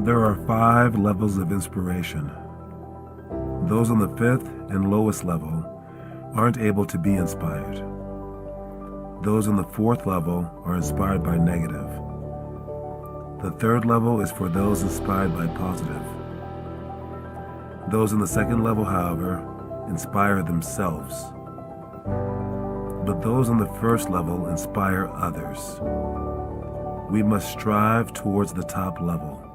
There are 5 levels of inspiration. Those on the 5th and lowest level aren't able to be inspired. Those on the 4th level are inspired by negative. The 3rd level is for those inspired by positive. Those on the 2nd level, however, inspire themselves. But those on the 1st level inspire others. We must strive towards the top level.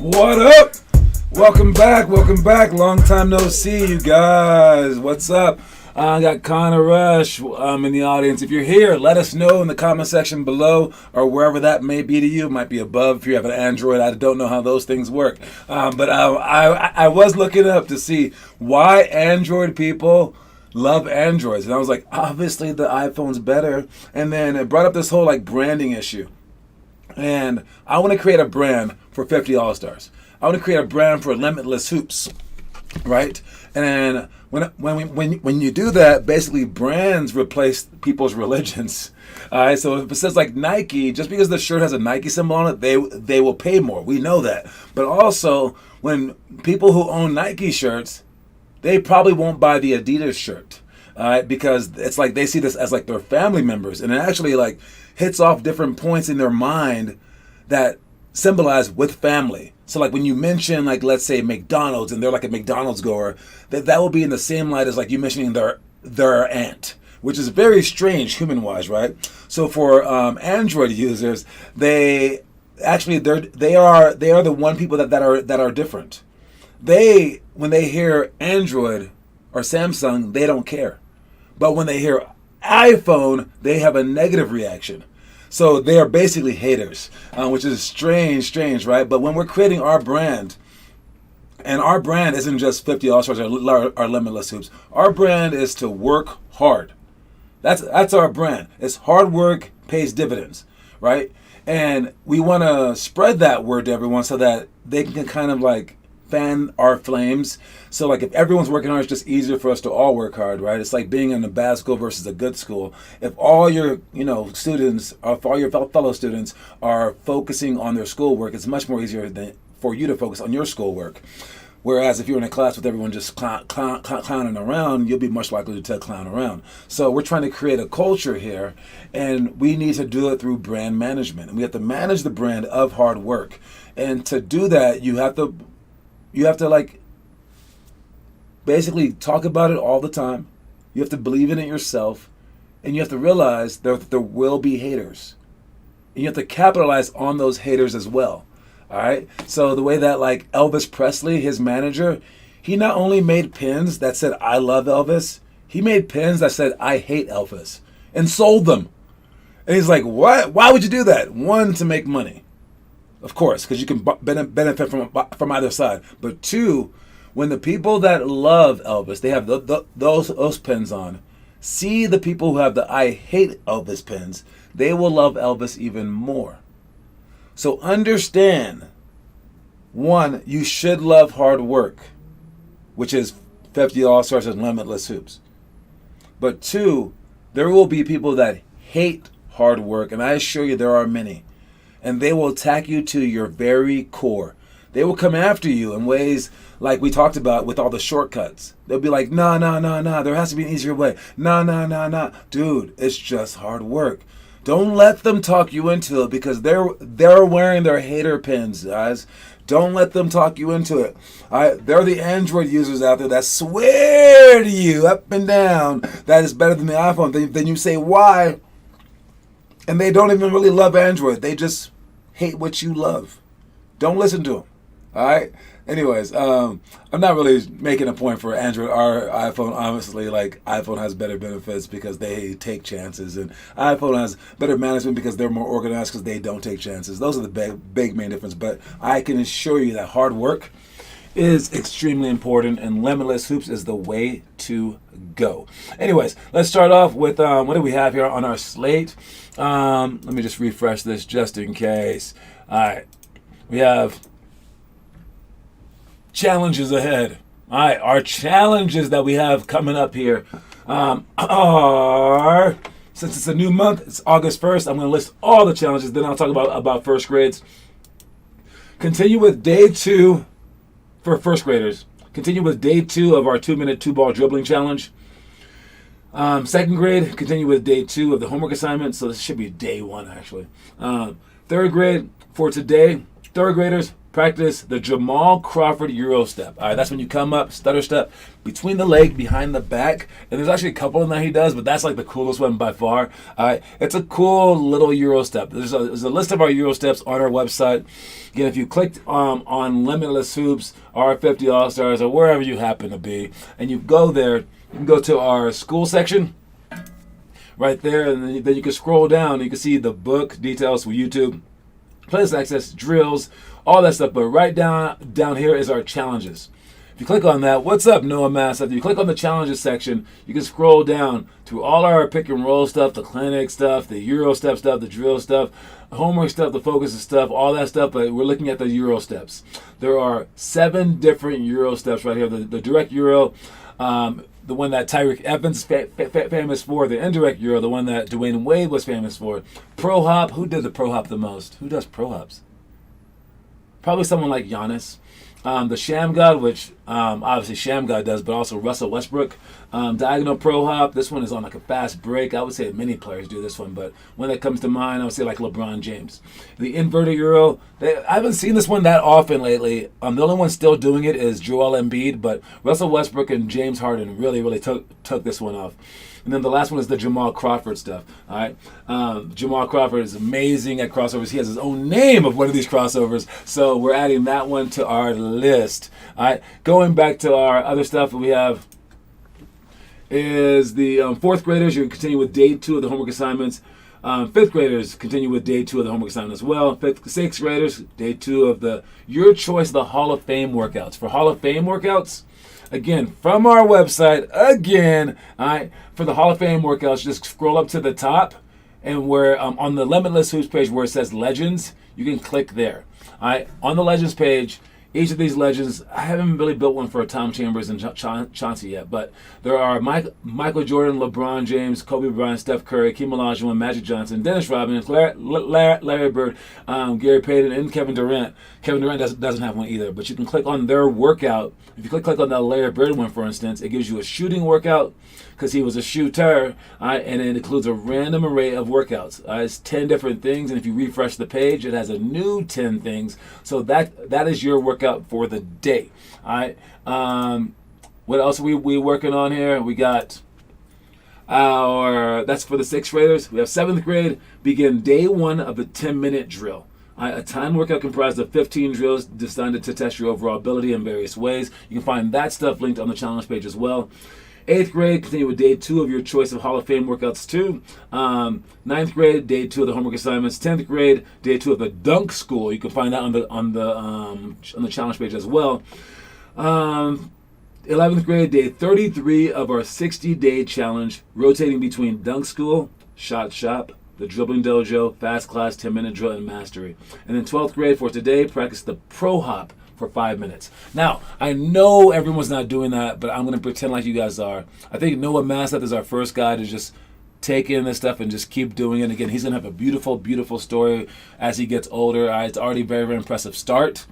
What up? Welcome back. Long time no see, you guys. What's up? I got Connor Rush in the audience. If you're here, let us know in the comment section below or wherever that may be to you. It might be above if you have an Android. I don't know how those things work. But I was looking up to see why Android people love Androids. And I was like, obviously the iPhone's better. And then it brought up this whole like branding issue. And I want to create a brand for 50 All-Stars. I want to create a brand for Limitless Hoops, right? And when you do that, basically brands replace people's religions. All right, so if it says like Nike, just because the shirt has a Nike symbol on it, they will pay more. We know that. But also, when people who own Nike shirts, they probably won't buy the Adidas shirt. Because it's like they see this as like their family members, and it actually like hits off different points in their mind that symbolize with family. So like when you mention like let's say McDonald's and they're like a McDonald's goer, that will be in the same light as like you mentioning their aunt, which is very strange human wise, right? So for Android users, they are the one people that are different. When they hear Android or Samsung, they don't care. But when they hear iPhone, they have a negative reaction. So they are basically haters, which is strange, right? But when we're creating our brand, and our brand isn't just 50 All-Stars or Limitless Hoops. Our brand is to work hard. That's our brand. It's hard work pays dividends, right? And we want to spread that word to everyone so that they can kind of like fan our flames. So like if everyone's working hard, it's just easier for us to all work hard, right? It's like being in a bad school versus a good school. If all your students, or if all your fellow students are focusing on their schoolwork, it's much more easier for you to focus on your schoolwork. Whereas if you're in a class with everyone just clowning around, you'll be much likely to clown around. So we're trying to create a culture here, and we need to do it through brand management. And we have to manage the brand of hard work. And to do that, you have to like basically talk about it all the time. You have to believe in it yourself, and you have to realize that there will be haters. And you have to capitalize on those haters as well. All right. So the way that like Elvis Presley, his manager, He not only made pins that said "I love Elvis," he made pins that said "I hate Elvis" and sold them. And he's like, "What? Why would you do that?" One, to make money, of course, because you can benefit from either side. But two, when the people that love Elvis, they have those pins on, see the people who have the "I hate Elvis" pins, they will love Elvis even more. So understand, one, you should love hard work, which is 50 All-Stars and Limitless Hoops. But two, there will be people that hate hard work, and I assure you there are many. And they will attack you to your very core. They will come after you in ways like we talked about with all the shortcuts. They'll be like, nah, there has to be an easier way. Nah. Dude, it's just hard work. Don't let them talk you into it, because they're wearing their hater pins, guys. Don't let them talk you into it. They're the Android users out there that swear to you up and down that it's better than the iPhone. Then you say, why? And they don't even really love Android. They just hate what you love. Don't listen to them. All right? Anyways, I'm not really making a point for Android or iPhone. Honestly, like, iPhone has better benefits because they take chances, and iPhone has better management because they're more organized because they don't take chances. Those are the big main difference. But I can assure you that hard work is extremely important, and Limitless Hoops is the way to go. Anyways, let's start off with what do we have here on our slate? Let me just refresh this just in case. All right, we have challenges ahead. All right, our challenges that we have coming up here are, since it's a new month, it's August 1st, I'm going to list all the challenges, then I'll talk about first grades. Continue with day 2 for first graders. Continue with day 2 of our 2-minute 2-ball dribbling challenge. Second grade, continue with day 2 of the homework assignment, so this should be day 1 actually. Third grade, for today, third graders, practice the Jamal Crawford Euro step. All right, that's when you come up, stutter step, between the leg, behind the back. And there's actually a couple in that he does, but that's like the coolest one by far. All right, it's a cool little Euro step. There's a list of our Euro steps on our website. Again, if you clicked on Limitless Hoops, our 50 All-Stars, or wherever you happen to be, and you go there, you can go to our school section right there, and then you can scroll down. And you can see the book details for YouTube, playlist access, drills, all that stuff. But right down here is our challenges. If you click on that, what's up, Noah Mass? If you click on the challenges section, you can scroll down through all our pick and roll stuff, the clinic stuff, the Euro step stuff, the drill stuff, homework stuff, the focus stuff, all that stuff. But we're looking at the Euro steps. There are 7 different Euro steps right here. The direct Euro, the one that Tyreek Evans famous for, the indirect Euro, the one that Dwayne Wade was famous for. Pro hop, who did the pro hop the most? Who does pro hops? Probably someone like Giannis. The Sham God, which obviously Sham God does, but also Russell Westbrook. Diagonal pro hop, this one is on like a fast break. I would say many players do this one, but one that comes to mind, I would say like LeBron James. The inverted Euro, I haven't seen this one that often lately. The only one still doing it is Joel Embiid, but Russell Westbrook and James Harden really took this one off. And then the last one is the Jamal Crawford stuff. All right, Jamal Crawford is amazing at crossovers. He has his own name of one of these crossovers, so we're adding that one to our list. All right, going back to our other stuff, we have is the fourth graders. You continue with day 2 of the homework assignments. Fifth graders continue with day 2 of the homework assignment as well. Sixth graders, day 2 of the your choice of the Hall of Fame workouts. For Hall of Fame workouts, again, from our website, all right, for the Hall of Fame workouts, just scroll up to the top, and where on the Limitless Hoops page where it says Legends, you can click there. All right, on the Legends page, each of these legends, I haven't really built one for Tom Chambers and Chauncey yet, but there are Michael Jordan, LeBron James, Kobe Bryant, Steph Curry, Hakeem Olajuwon, Magic Johnson, Dennis Rodman, Larry Bird, Gary Payton, and Kevin Durant. Kevin Durant doesn't have one either, but you can click on their workout. If you click on that Larry Bird one, for instance, it gives you a shooting workout because he was a shooter, and it includes a random array of workouts. It's 10 different things, and if you refresh the page, it has a new 10 things. So that is your workout for the day. All right. What else are we working on here? We got that's for the 6th graders. We have 7th grade, begin day 1 of the 10-minute drill. A time workout comprised of 15 drills designed to test your overall ability in various ways. You can find that stuff linked on the challenge page as well. 8th grade, continue with day 2 of your choice of Hall of Fame workouts too. 9th grade, day 2 of the homework assignments. 10th grade, day 2 of the Dunk School. You can find that on the challenge page as well. 11th grade, day 33 of our 60-day challenge, rotating between Dunk School, Shot Shop, the Dribbling Dojo, Fast Class, 10-minute drill, and Mastery. And then 12th grade for today, practice the Pro Hop for 5 minutes. Now, I know everyone's not doing that, but I'm going to pretend like you guys are. I think Noah Masseth is our first guy to just take in this stuff and just keep doing it. Again, he's going to have a beautiful, beautiful story as he gets older. It's already a very, very impressive start.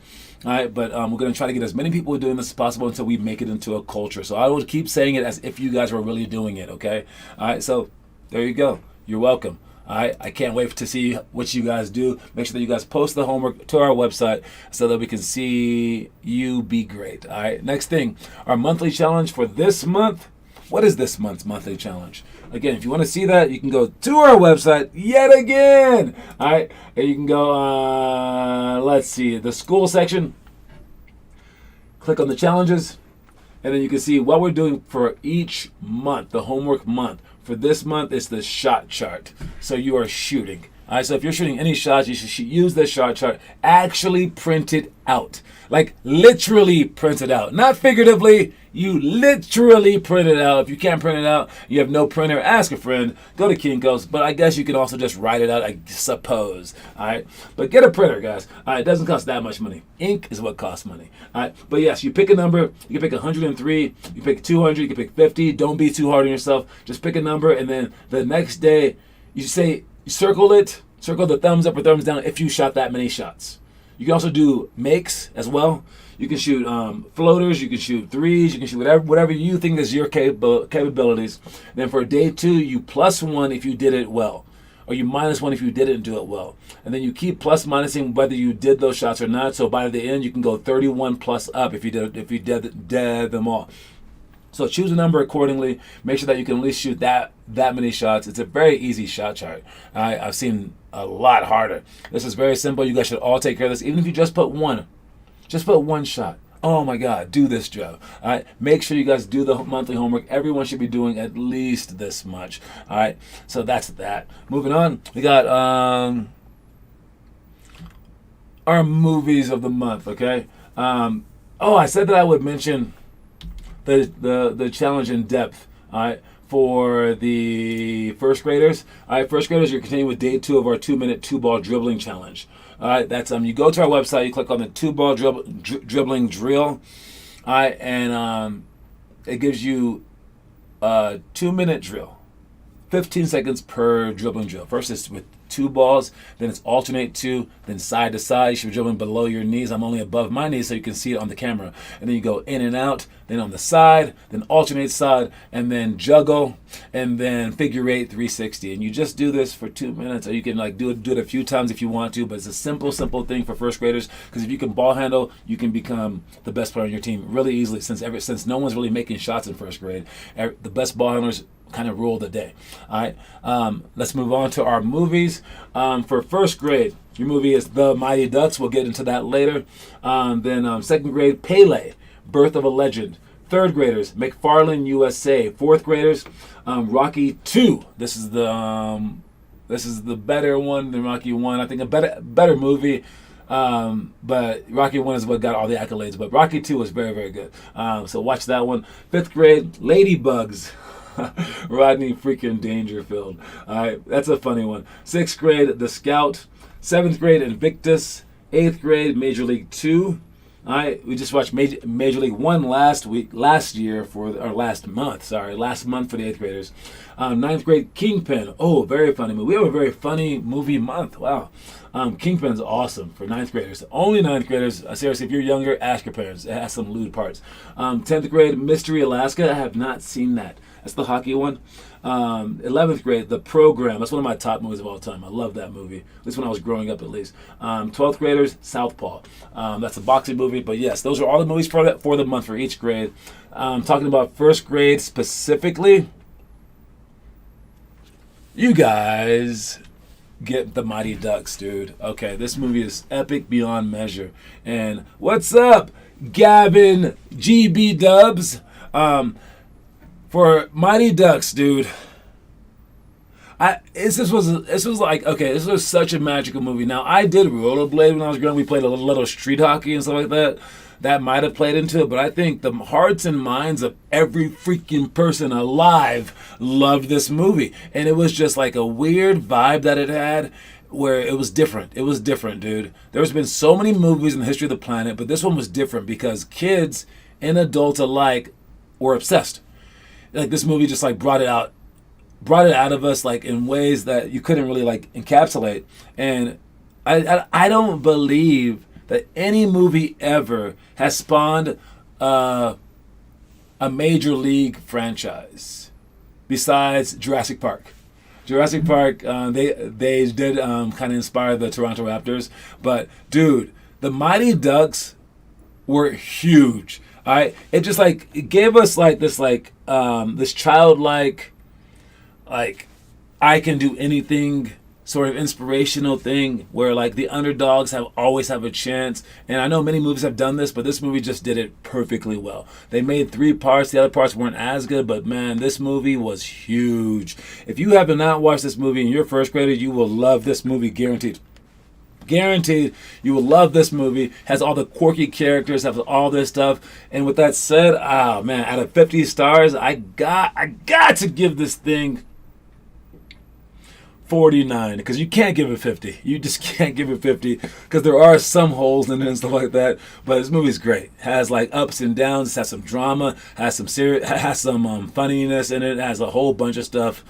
All right, but we're going to try to get as many people doing this as possible until we make it into a culture. So I will keep saying it as if you guys were really doing it, okay? All right, so there you go. You're welcome. I can't wait to see what you guys do. Make sure that you guys post the homework to our website so that we can see you be great. All right. Next thing, our monthly challenge for this month. What is this month's monthly challenge? Again, if you want to see that, you can go to our website yet again. All right. And you can go, let's see, the school section. Click on the challenges. And then you can see what we're doing for each month, the homework month. For this month, it's the shot chart. So you are shooting. All right, so if you're shooting any shots, you should use the shot chart. Actually print it out. Like literally print it out. Not figuratively. You literally print it out. If you can't print it out, you have no printer, ask a friend. Go to Kinko's. But I guess you can also just write it out, I suppose. All right, but get a printer, guys. All right, it doesn't cost that much money. Ink is what costs money. All right, but yes, you pick a number. You can pick 103. You pick 200. You can pick 50. Don't be too hard on yourself. Just pick a number, and then the next day, you circle it. Circle the thumbs up or thumbs down if you shot that many shots. You can also do makes as well. You can shoot floaters, you can shoot threes, you can shoot whatever you think is your capabilities. Then for day 2, you +1 if you did it well, or you -1 if you didn't do it well. And then you keep plus minusing whether you did those shots or not. So by the end, you can go 31 plus up if you did them all. So choose a number accordingly. Make sure that you can at least shoot that many shots. It's a very easy shot chart. I've seen a lot harder. This is very simple. You guys should all take care of this. Even if you just put one shot. Oh my God, do this, Joe. All right, make sure you guys do the monthly homework. Everyone should be doing at least this much. All right, so that's that. Moving on, we got our movies of the month. Okay. I said that I would mention the challenge in depth. All right. For the first graders. All right, first graders, you're continuing with day 2 of our 2-minute 2-ball dribbling challenge. All right, that's you go to our website, you click on the 2-ball dribbling drill. All right, and it gives you a 2-minute drill, 15 seconds per dribbling drill. First, it's with 2 balls, then it's alternate 2, then side to side. You should be dribbling below your knees. I'm only above my knees so you can see it on the camera. And then you go in and out, then on the side, then alternate side, and then juggle, and then figure 8 360. And you just do this for 2 minutes, or you can do it a few times if you want to, but it's a simple thing for first graders, because if you can ball handle, you can become the best player on your team really easily, since no one's really making shots in first grade. The best ball handlers kind of rule the day. All right, let's move on to our movies. For first grade, your movie is The Mighty Ducks. We'll get into that later. Then second grade, Pele, Birth of a Legend. Third graders, McFarlane USA. Fourth graders, Rocky 2. This is the better one than Rocky 1. I think a better movie. But Rocky 1 is what got all the accolades. But Rocky 2 was very, very good. So watch that one. Fifth grade, Ladybugs. Rodney freaking Dangerfield. All right, that's a funny one. Sixth grade, The Scout. Seventh grade, Invictus. Eighth grade, Major League 2. All right, we just watched Major League 1 last month for the eighth graders. Ninth grade, Kingpin. Oh, very funny movie. We have a very funny movie month. Wow. Kingpin's awesome for ninth graders. Only ninth graders. Seriously, if you're younger, ask your parents. It has some lewd parts. 10th grade, Mystery Alaska. I have not seen that. That's the hockey one. 11th grade, The Program. That's one of my top movies of all time. I love that movie. At least when I was growing up, at least. 12th graders, Southpaw. That's a boxing movie. But yes, those are all the movies for the month for each grade. Talking about first grade specifically, you guys get the Mighty Ducks, dude. Okay, this movie is epic beyond measure. And what's up, Gavin GB Dubs? For Mighty Ducks, dude. This was such a magical movie. Now, I did rollerblade when I was growing up. We played a little street hockey and stuff like that. That might have played into it, but I think the hearts and minds of every freaking person alive loved this movie. And it was just like a weird vibe that it had where it was different. It was different, dude. There's been so many movies in the history of the planet, but this one was different because kids and adults alike were obsessed. Like, this movie just like brought it out of us like in ways that you couldn't really like encapsulate. And I don't believe that any movie ever has spawned a major league franchise besides Jurassic Park. Jurassic Park, they did kind of inspire the Toronto Raptors, but dude, the Mighty Ducks were huge. All right, it just like it gave us like this childlike, like, I can do anything sort of inspirational thing where like the underdogs always have a chance. And I know many movies have done this, but this movie just did it perfectly well. They made 3 parts. The other parts weren't as good, but man, this movie was huge. If you have not watched this movie and you're first grader, you will love this movie, guaranteed. Guaranteed, you will love this movie. Has all the quirky characters, has all this stuff. And with that said, oh man, out of 50 stars, I got to give this thing 49, because you can't give it 50. You just can't give it 50 because there are some holes in it and stuff like that. But this movie's great. Has like ups and downs. Has some drama. Has some funniness in it. Has a whole bunch of stuff.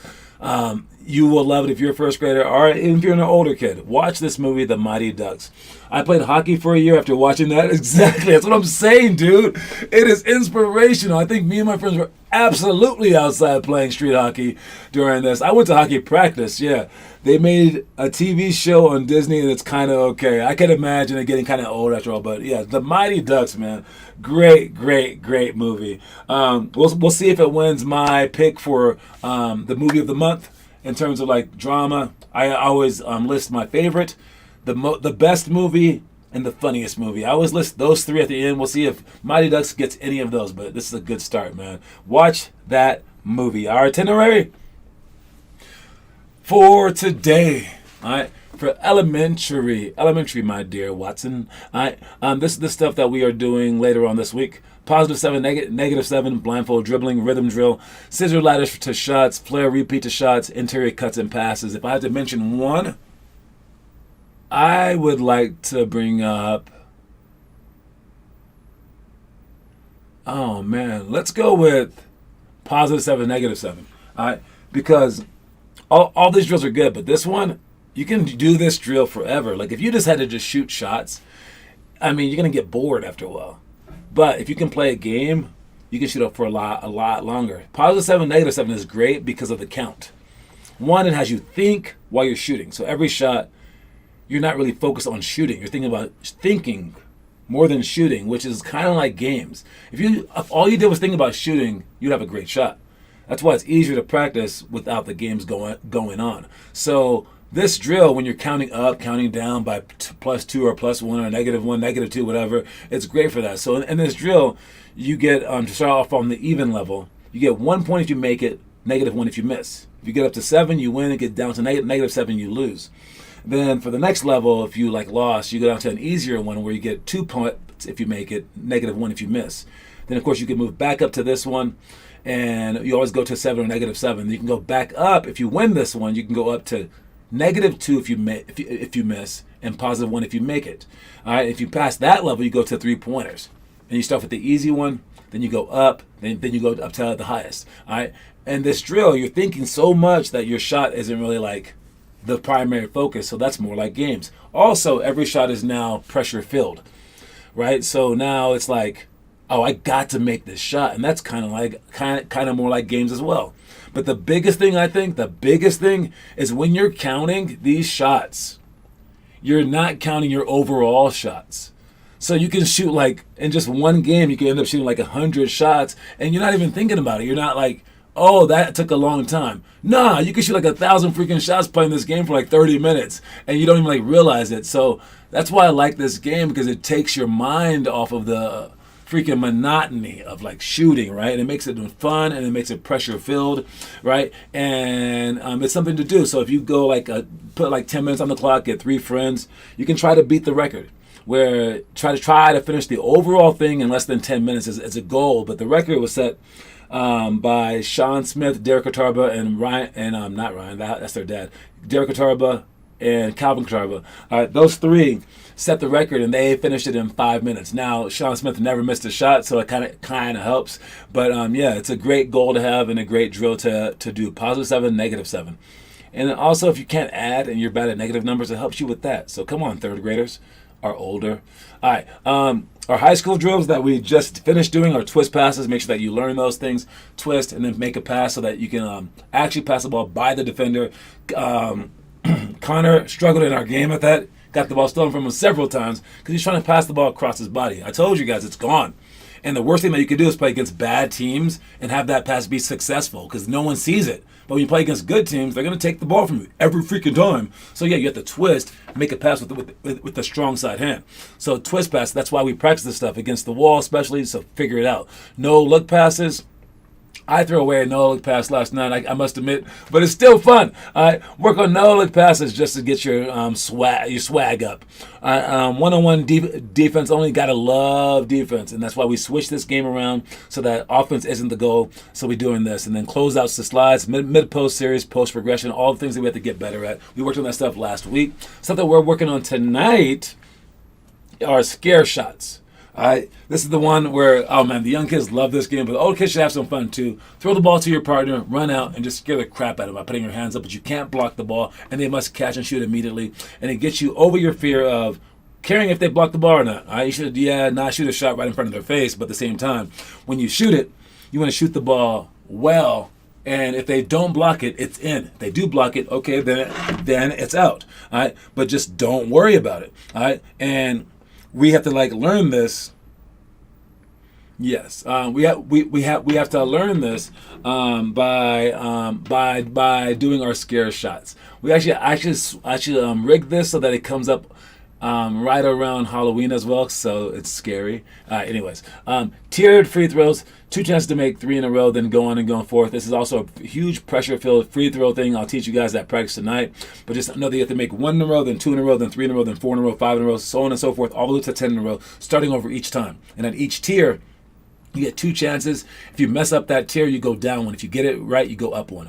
You will love it if you're a first grader or if you're an older kid. Watch this movie, The Mighty Ducks. I played hockey for a year after watching that. Exactly. That's what I'm saying, dude. It is inspirational. I think me and my friends were absolutely outside playing street hockey during this. I went to hockey practice, yeah. They made a TV show on Disney and it's kind of okay. I can imagine it getting kind of old after all, but yeah, The Mighty Ducks, man. Great movie. We'll see if it wins my pick for the movie of the month in terms of like drama. I always list my favorite, the best movie, and the funniest movie. I always list those 3 at the end. We'll see if Mighty Ducks gets any of those, but this is a good start, man. Watch that movie. Our itinerary for today, all right, for elementary, my dear Watson. All right, this is the stuff that we are doing later on this week. +7, -7, blindfold dribbling, rhythm drill, scissor ladders to shots, flare repeat to shots, interior cuts and passes. If I had to mention one, I would like to bring up, oh man, let's go with +7, -7. All right, because all these drills are good, but this one, you can do this drill forever. Like if you just had to just shoot shots, I mean, you're gonna get bored after a while. But if you can play a game, you can shoot up for a lot longer. +7, -7 is great because of the count. One, it has you think while you're shooting. So every shot, you're not really focused on shooting. You're thinking about thinking more than shooting, which is kind of like games. If all you did was think about shooting, you'd have a great shot. That's why it's easier to practice without the games going on. So this drill, when you're counting up, counting down by +2 or +1 or -1, -2, whatever, it's great for that. So in this drill, you get, to start off on the even level, you get 1 point if you make it, -1 if you miss. If you get up to 7, you win. And get down to -7, you lose. Then for the next level, if you like lost, you go down to an easier one where you get 2 points if you make it, -1 if you miss. Then of course you can move back up to this one, and you always go to 7 or -7. Then you can go back up. If you win this one, you can go up to -2 if you miss, and +1 if you make it. All right. If you pass that level, you go to 3-pointers, and you start with the easy one. Then you go up. Then you go up to the highest. All right. And this drill, you're thinking so much that your shot isn't really like the primary focus. So that's more like games. Also, every shot is now pressure filled, right? So now it's like, oh, I got to make this shot, and that's kind of more like games as well. But the biggest thing is when you're counting these shots, you're not counting your overall shots. So you can shoot like in just one game, you can end up shooting like 100 shots, and you're not even thinking about it. You're not like, oh, that took a long time. Nah, you can shoot like 1,000 freaking shots playing this game for like 30 minutes and you don't even like realize it. So that's why I like this game, because it takes your mind off of the freaking monotony of like shooting, right? And it makes it fun and it makes it pressure filled, right? And it's something to do. So if you go like put like 10 minutes on the clock, get 3 friends, you can try to beat the record. Where try to finish the overall thing in less than 10 minutes is a goal, but the record was set by Sean Smith, Derek Katarba, and Ryan, and not Ryan, that's their dad, Derek Katarba and Calvin Katarba. Those 3 set the record, and they finished it in 5 minutes. Now, Sean Smith never missed a shot, so it kind of helps. But yeah, it's a great goal to have and a great drill to do. +7, -7. And also, if you can't add and you're bad at negative numbers, it helps you with that. So come on, third graders. Are older. All right. Our high school drills that we just finished doing are twist passes. Make sure that you learn those things. Twist and then make a pass so that you can actually pass the ball by the defender. Connor struggled in our game at that. Got the ball stolen from him several times because he's trying to pass the ball across his body. I told you guys it's gone. And the worst thing that you could do is play against bad teams and have that pass be successful because no one sees it. But when you play against good teams, they're going to take the ball from you every freaking time. So yeah, you have to twist, make a pass with the strong side hand. So twist pass, that's why we practice this stuff against the wall especially, so figure it out. No look passes. I threw away a no-look pass last night, I must admit, but it's still fun. Work on no-look passes just to get your swag up. One-on-one defense only, gotta love defense, and that's why we switch this game around so that offense isn't the goal. So we're doing this, and then closeouts to slides, mid-post series, post progression, all the things that we have to get better at. We worked on that stuff last week. Something we're working on tonight are scare shots. This is the one where, oh man, the young kids love this game, but the old kids should have some fun too. Throw the ball to your partner, run out, and just scare the crap out of them by putting your hands up, but you can't block the ball, and they must catch and shoot immediately. And it gets you over your fear of caring if they block the ball or not. You should, not shoot a shot right in front of their face, but at the same time, when you shoot it, you want to shoot the ball well. And if they don't block it, it's in. If they do block it, okay, then it's out. All right, but just don't worry about it. All right, and we have to learn this. Yes, we have to learn this by doing our scare shots. We actually rig this so that it comes up right around Halloween as well, so it's scary. Anyways, tiered free throws, 2 chances to make 3 in a row, then go on and go forth. This is also a huge pressure-filled free throw thing. I'll teach you guys that practice tonight. But just know that you have to make 1 in a row, then 2 in a row, then 3 in a row, then 4 in a row, 5 in a row, so on and so forth, all the way to 10 in a row, starting over each time. And at each tier, you get 2 chances. If you mess up that tier, you go down 1. If you get it right, you go up 1.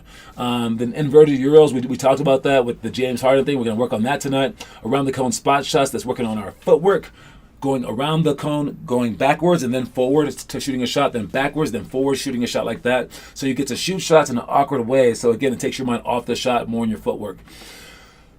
Then inverted Euros, we talked about that with the James Harden thing. We're going to work on that tonight. Around the cone spot shots, that's working on our footwork. Going around the cone, going backwards and then forward to shooting a shot, then backwards, then forward, shooting a shot like that. So you get to shoot shots in an awkward way. So again, it takes your mind off the shot, more in your footwork.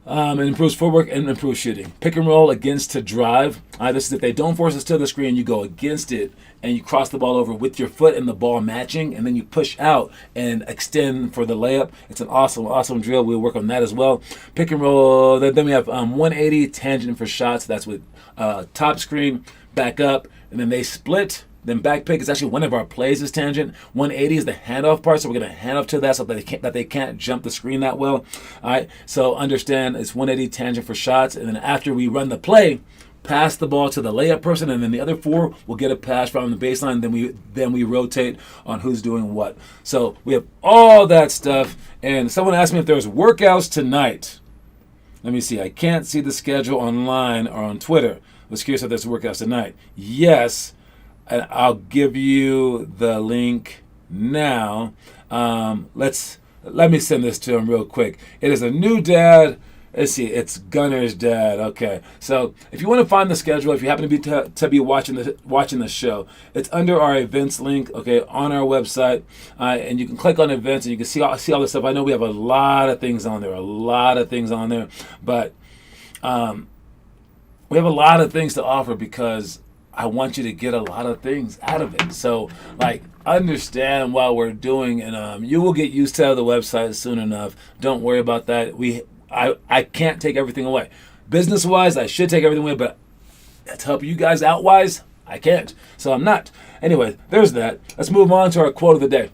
It improves footwork and improves shooting. Pick and roll against to drive. This is if they don't force us to the screen, you go against it and you cross the ball over with your foot and the ball matching, and then you push out and extend for the layup. It's an awesome drill. We'll work on that as well. Pick and roll. Then we have 180 tangent for shots. That's with top screen, back up, and then they split. Then back pick is actually one of our plays is tangent. 180 is the handoff part, so we're going to hand off to that so that they can't jump the screen that well. All right, so understand it's 180 tangent for shots, and then after we run the play, pass the ball to the layup person, and then the other 4 will get a pass from the baseline. Then we rotate on who's doing what. So we have all that stuff. And someone asked me if there's workouts tonight. Let me see. I can't see the schedule online or on Twitter. I was curious if there's workouts tonight. Yes. And I'll give you the link now. Let me send this to him real quick. It is a new dad. Let's see, it's Gunner's dad. Okay, so if you want to find the schedule, if you happen to be watching the show, it's under our events link. Okay, on our website, and you can click on events and you can see all this stuff. I know we have a lot of things on there, but we have a lot of things to offer because I want you to get a lot of things out of it. So, understand what we're doing, and you will get used to the website soon enough. Don't worry about that. I can't take everything away. Business-wise, I should take everything away, but to help you guys out-wise, I can't. So I'm not. Anyway, there's that. Let's move on to our quote of the day.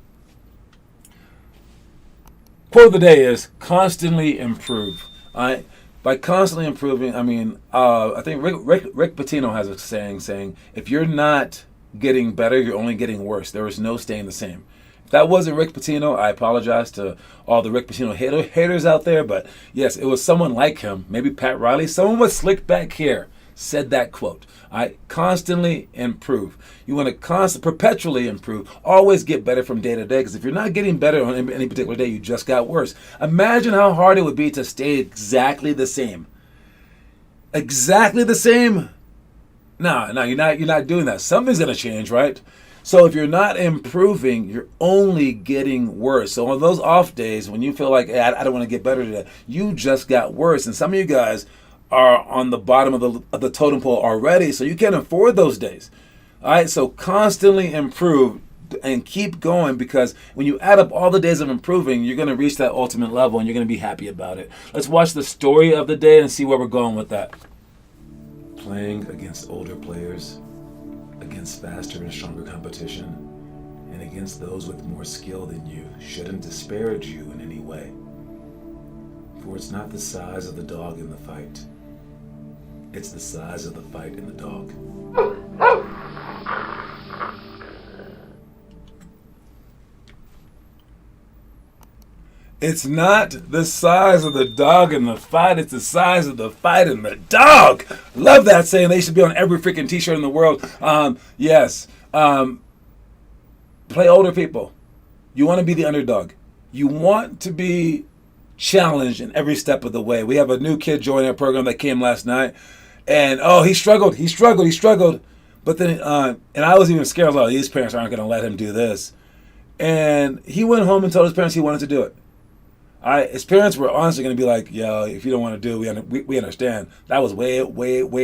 quote of the day is constantly improve. All right? By constantly improving, I mean, I think Rick Pitino has a saying, if you're not getting better, you're only getting worse. There is no staying the same. If that wasn't Rick Pitino, I apologize to all the Rick Pitino haters out there, but yes, it was someone like him, maybe Pat Riley, someone with slick back hair, said that quote. Constantly improve. You want to perpetually improve. Always get better from day to day, because if you're not getting better on any particular day, you just got worse. Imagine how hard it would be to stay exactly the same. Exactly the same? No, you're not doing that. Something's going to change, right? So if you're not improving, you're only getting worse. So on those off days when you feel like, hey, I don't want to get better today, you just got worse. And some of you guys are on the bottom of the totem pole already, so you can't afford those days. All right, so constantly improve and keep going, because when you add up all the days of improving, you're going to reach that ultimate level and you're going to be happy about it. Let's watch the story of the day and see where we're going with that. Playing against older players, against faster and stronger competition, and against those with more skill than you shouldn't disparage you in any way. For it's not the size of the dog in the fight. It's the size of the fight in the dog. It's not the size of the dog in the fight. It's the size of the fight in the dog. Love that saying. They should be on every freaking t-shirt in the world. Yes. Play older people. You want to be the underdog. You want to be challenged in every step of the way. We have a new kid joining our program that came last night. And, he struggled. But then, and I was even scared. I was like, these parents aren't going to let him do this. And he went home and told his parents he wanted to do it. His parents were honestly going to be like, yo, if you don't want to do it, we understand. That was way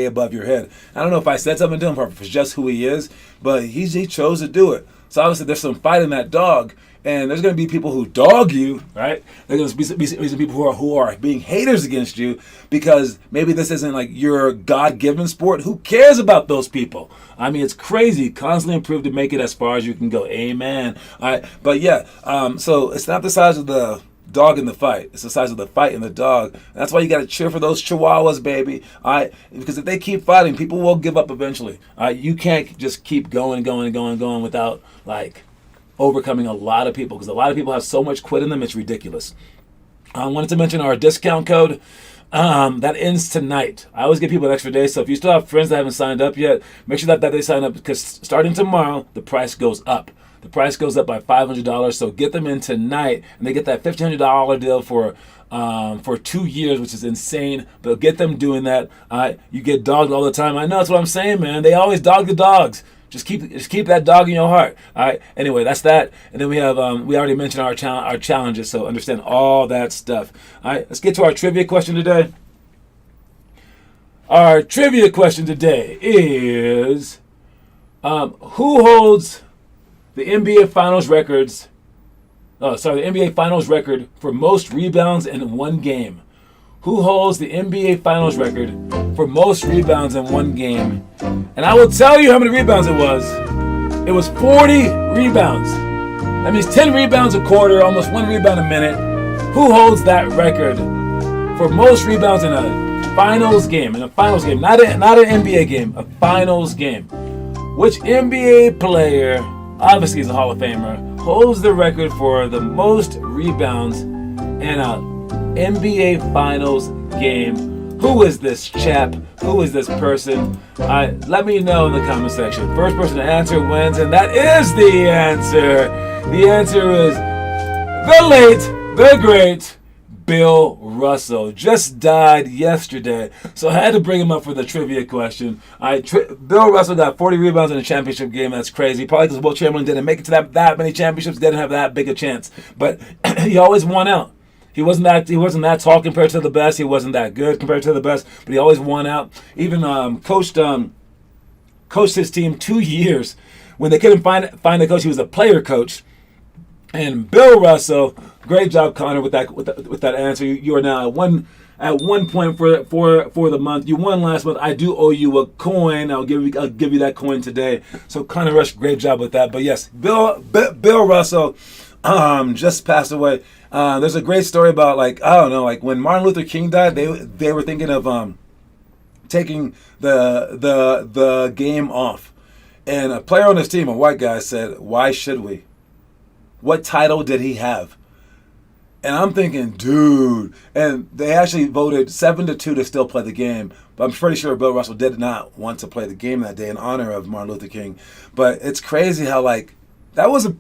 above your head. I don't know if I said something to him for just who he is, but he chose to do it. So obviously there's some fight in that dog. And there's going to be people who dog you, right? There's going to be some people who are being haters against you, because maybe this isn't like your God-given sport. Who cares about those people? I mean, it's crazy. Constantly improve to make it as far as you can go. Amen. All right. But yeah, so it's not the size of the dog in the fight. It's the size of the fight in the dog. That's why you got to cheer for those chihuahuas, baby. All right? Because if they keep fighting, people will give up eventually. All right? You can't just keep going without, like, overcoming a lot of people, because a lot of people have so much quit in them, it's ridiculous. I wanted to mention our discount code that ends tonight. I always give people an extra day, so if you still have friends that haven't signed up yet, make sure that they sign up, because starting tomorrow, the price goes up. The price goes up by $500, so get them in tonight, and they get that $1,500 deal for 2 years, which is insane. But get them doing that. You get dogged all the time. I know, that's what I'm saying, man. They always dog the dogs. Just keep that dog in your heart. All right. Anyway, that's that. And then we have we already mentioned our challenges, so understand all that stuff. All right. Let's get to our trivia question today. Our trivia question today is, who holds the NBA Finals records? The NBA Finals record for most rebounds in one game. Who holds the NBA Finals record for most rebounds in one game? And I will tell you how many rebounds it was. It was 40 rebounds. That means 10 rebounds a quarter, almost 1 rebound a minute. Who holds that record for most rebounds in a finals game? In a finals game, not an NBA game, a finals game. Which NBA player, obviously he's a Hall of Famer, holds the record for the most rebounds in a NBA Finals game? Who is this chap? Who is this person? Let me know in the comment section. First person to answer wins, and that is the answer. The answer is the late, the great Bill Russell. Just died yesterday, so I had to bring him up for the trivia question. Bill Russell got 40 rebounds in a championship game. That's crazy. Probably because Will Chamberlain didn't make it to that many championships. Didn't have that big a chance, but he always won out. He wasn't that tall compared to the best. He wasn't that good compared to the best, but he always won out. Even coached his team 2 years when they couldn't find the coach. He was a player coach. And Bill Russell, great job, Connor, with that answer. You are now at one point for the month. You won last month. I do owe you a coin. I'll give you that coin today. So Connor Rush, great job with that. But yes, Bill Russell just passed away. There's a great story about, like, I don't know, like when Martin Luther King died, they were thinking of taking the game off, and a player on his team, a white guy, said, "Why should we? What title did he have?" And I'm thinking, dude. And they actually voted 7-2 to still play the game. But I'm pretty sure Bill Russell did not want to play the game that day in honor of Martin Luther King. But it's crazy how, like, that was a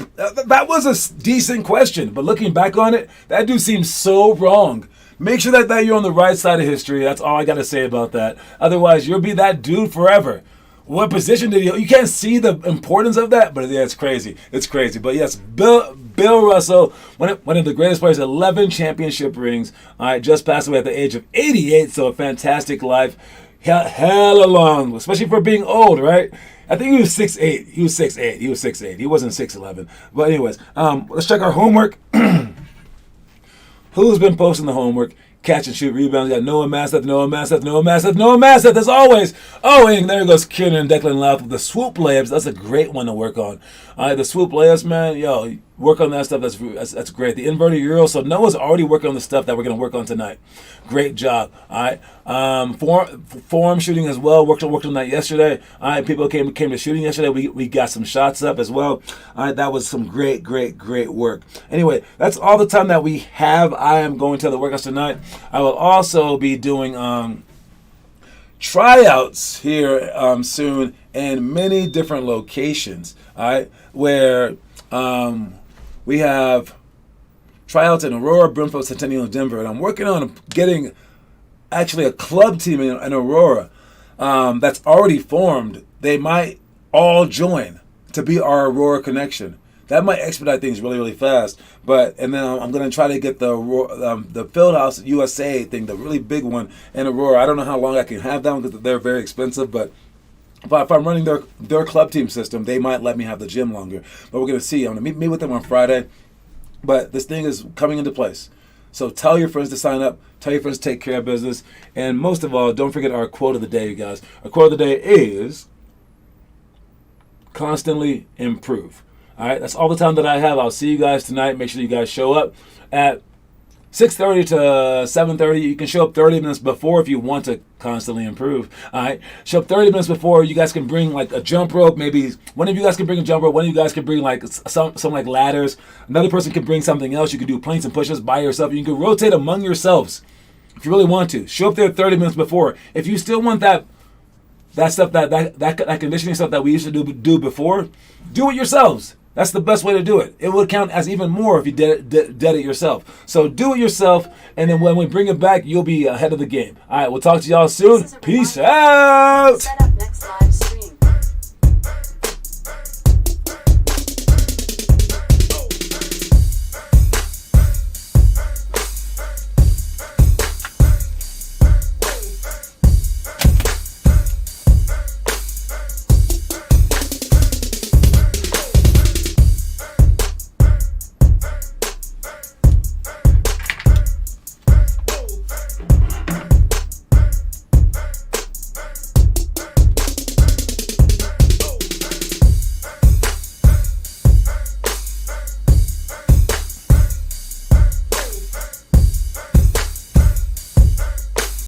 decent question. But looking back on it, that dude seems so wrong. Make sure that you're on the right side of history. That's all I got to say about that. Otherwise, you'll be that dude forever. What position did you can't see the importance of that, but yeah, it's crazy. It's crazy. But yes, Bill Russell, one of the greatest players, 11 championship rings. All right, just passed away at the age of 88, so a fantastic life. Hella long, especially for being old, right? I think he was 6'8". He was 6'8". He wasn't 6'11". But anyways, let's check our homework. Who's been posting the homework? Catch and shoot rebounds. We got Noah Masseth, as always. Oh, and there goes Kieran and Declan Louth with the swoop layups. That's a great one to work on. All right, the swoop layups, man, yo, work on that stuff. That's great. The inverted Euro. So Noah's already working on the stuff that we're going to work on tonight. Great job. All right. Form shooting as well. Worked on that yesterday. All right, people came to shooting yesterday. We got some shots up as well. All right, that was some great work. Anyway, that's all the time that we have. I am going to the workouts tonight. I will also be doing tryouts here soon in many different locations. All right, where we have tryouts in Aurora, Brimfield, Centennial, and Denver, and I'm working on getting actually a club team in Aurora that's already formed. They might all join to be our Aurora connection. That might expedite things really fast. And then I'm going to try to get the Fieldhouse USA thing, the really big one in Aurora. I don't know how long I can have that one because they're very expensive, but if I'm running their club team system, they might let me have the gym longer. But we're going to see. I'm going to meet with them on Friday. But this thing is coming into place. So tell your friends to sign up. Tell your friends to take care of business. And most of all, don't forget our quote of the day, you guys. Our quote of the day is constantly improve. All right, that's all the time that I have. I'll see you guys tonight. Make sure you guys show up at 6:30 to 7:30. You can show up 30 minutes before if you want to constantly improve. All right, show up 30 minutes before. You guys can bring like a jump rope. Maybe one of you guys can bring a jump rope. One of you guys can bring like some like ladders. Another person can bring something else. You can do planks and push-ups by yourself. You can rotate among yourselves if you really want to. Show up there 30 minutes before. If you still want that stuff, that conditioning stuff that we used to do before, do it yourselves. That's the best way to do it. It would count as even more if you did it yourself. So do it yourself, and then when we bring it back, you'll be ahead of the game. All right, we'll talk to y'all soon. Peace out.